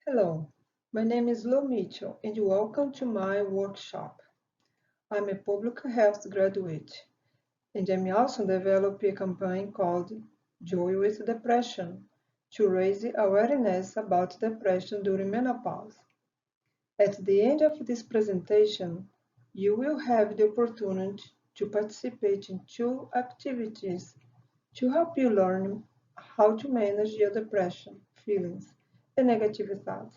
Hello, my name is Lo Mitchell and welcome to my workshop. I'm a public health graduate and I'm also developing a campaign called Joy with Depression to raise awareness about depression during menopause. At the end of this presentation, you will have the opportunity to participate in two activities to help you learn how to manage your depression, feelings, and negative thoughts.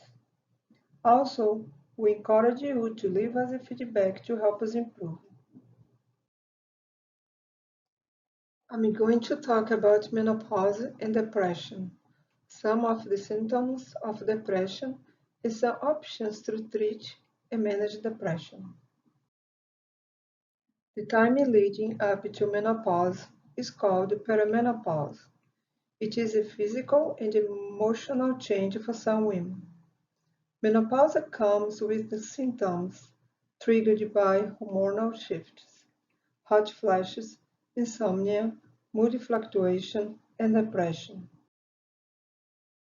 Also, we encourage you to leave us a feedback to help us improve. I'm going to talk about menopause and depression, some of the symptoms of depression, and some options to treat and manage depression. The time leading up to menopause is called perimenopause. It is a physical and emotional change for some women. Menopause comes with the symptoms triggered by hormonal shifts, hot flashes, insomnia, mood fluctuation, and depression.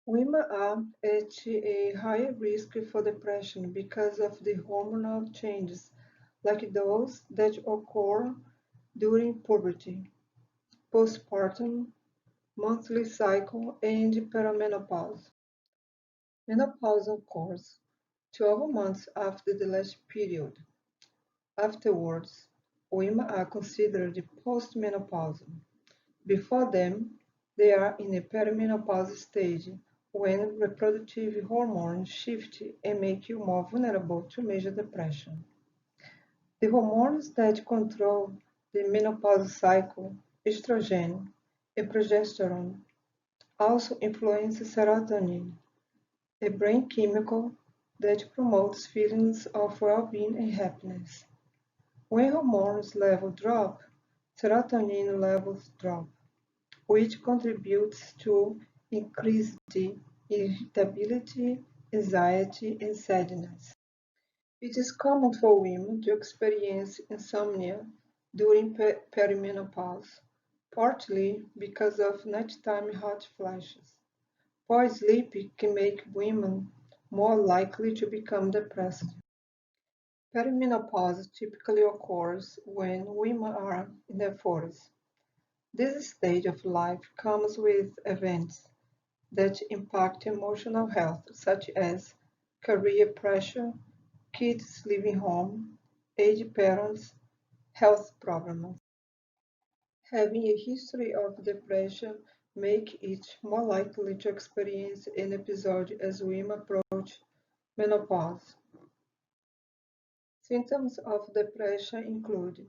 Women are at a higher risk for depression because of the hormonal changes, like those that occur during puberty, postpartum, monthly cycle, and perimenopause. Menopause occurs 12 months after the last period. Afterwards, women are considered postmenopausal. Before them, they are in a perimenopause stage when reproductive hormones shift and make you more vulnerable to major depression. The hormones that control the menopause cycle, estrogen and progesterone, also influence serotonin, a brain chemical that promotes feelings of well-being and happiness. When hormones levels drop, serotonin levels drop, which contributes to increased irritability, anxiety, and sadness. It is common for women to experience insomnia during perimenopause, partly because of nighttime hot flashes. Poor sleep can make women more likely to become depressed. Perimenopause typically occurs when women are in their 40s. This stage of life comes with events that impact emotional health, such as career pressure, kids leaving home, aged parents, health problems. Having a history of depression makes it more likely to experience an episode as women approach menopause. Symptoms of depression include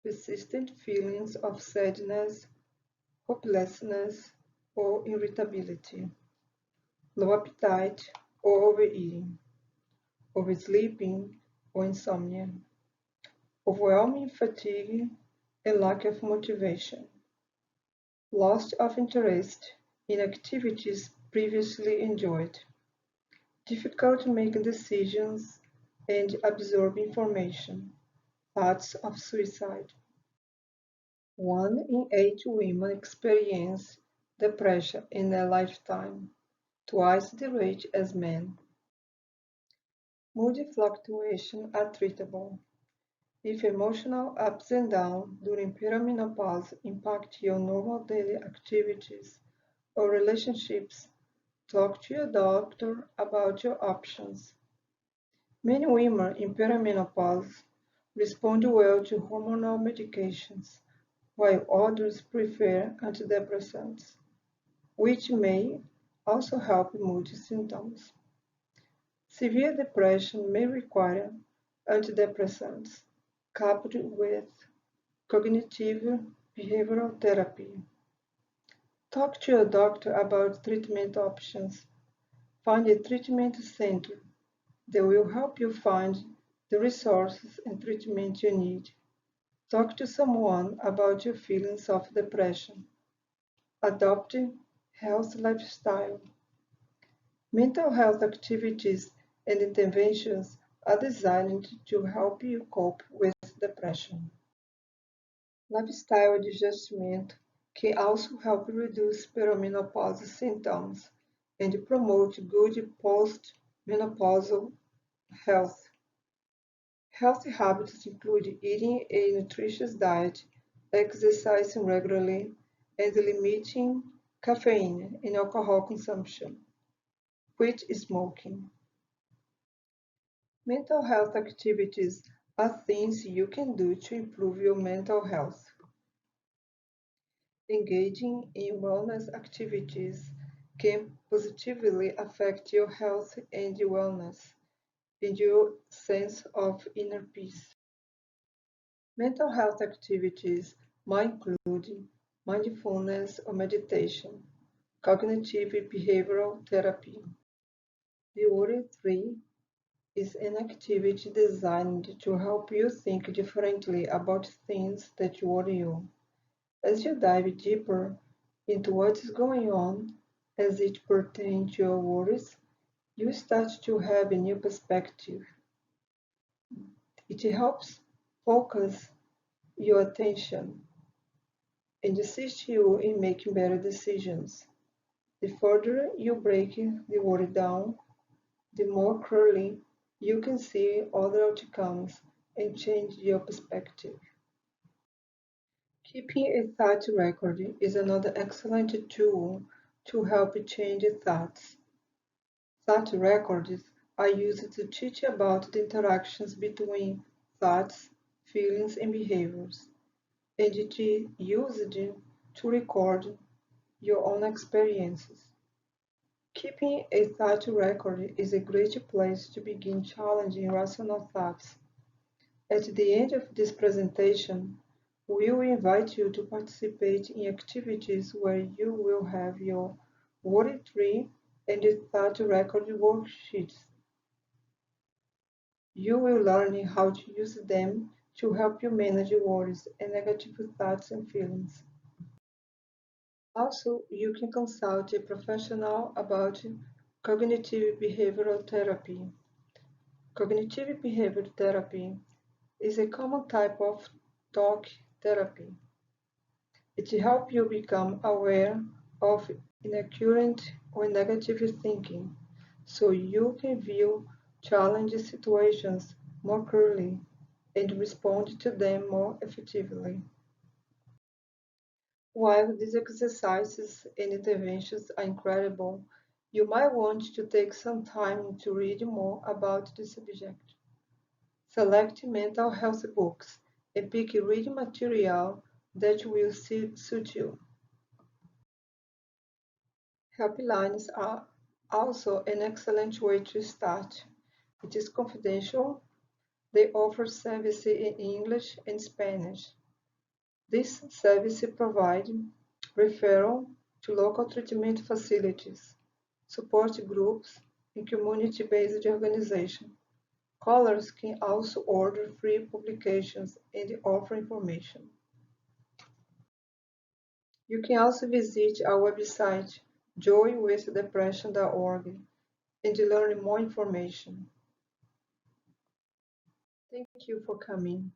persistent feelings of sadness, hopelessness, or irritability, low appetite or overeating, oversleeping or insomnia, overwhelming fatigue and lack of motivation, loss of interest in activities previously enjoyed, difficult making decisions and absorb information, thoughts of suicide. 1 in 8 women experience depression in their lifetime, twice the rate as men. Mood fluctuations are treatable. If emotional ups and downs during perimenopause impact your normal daily activities or relationships, talk to your doctor about your options. Many women in perimenopause respond well to hormonal medications, while others prefer antidepressants, which may also help mood symptoms. Severe depression may require antidepressants coupled with cognitive behavioral therapy. Talk to your doctor about treatment options. Find a treatment center that will help you find the resources and treatment you need. Talk to someone about your feelings of depression. Adopt a healthy lifestyle. Mental health activities and interventions are designed to help you cope with depression. Lifestyle adjustment can also help reduce perimenopause symptoms and promote good post-menopausal health. Healthy habits include eating a nutritious diet, exercising regularly, and limiting caffeine and alcohol consumption. Quit smoking. Mental health activities are things you can do to improve your mental health. Engaging in wellness activities can positively affect your health and wellness and your sense of inner peace. Mental health activities might include mindfulness or meditation, cognitive behavioral therapy. The Worry 3 is an activity designed to help you think differently about things that worry you. As you dive deeper into what is going on as it pertains to your worries, you start to have a new perspective. It helps focus your attention and assist you in making better decisions. The further you break the worry down, the more clearly you can see other outcomes and change your perspective. Keeping a thought record is another excellent tool to help change thoughts. Thought records are used to teach about the interactions between thoughts, feelings, and behaviors, and it is used to record your own experiences. Keeping a thought record is a great place to begin challenging rational thoughts. At the end of this presentation, we will invite you to participate in activities where you will have your worry tree and the thought record worksheets. You will learn how to use them to help you manage worries and negative thoughts and feelings. Also, you can consult a professional about cognitive behavioral therapy. Cognitive behavioral therapy is a common type of talk therapy. It helps you become aware of inaccurate or negative thinking so you can view challenging situations more clearly and respond to them more effectively. While these exercises and interventions are incredible, you might want to take some time to read more about the subject. Select mental health books and pick reading material that will suit you. Helplines are also an excellent way to start. It is confidential. They offer service in English and Spanish. This service provides referral to local treatment facilities, support groups, and community-based organizations. Callers can also order free publications and offer information. You can also visit our website, joywithdepression.org, and learn more information. Thank you for coming.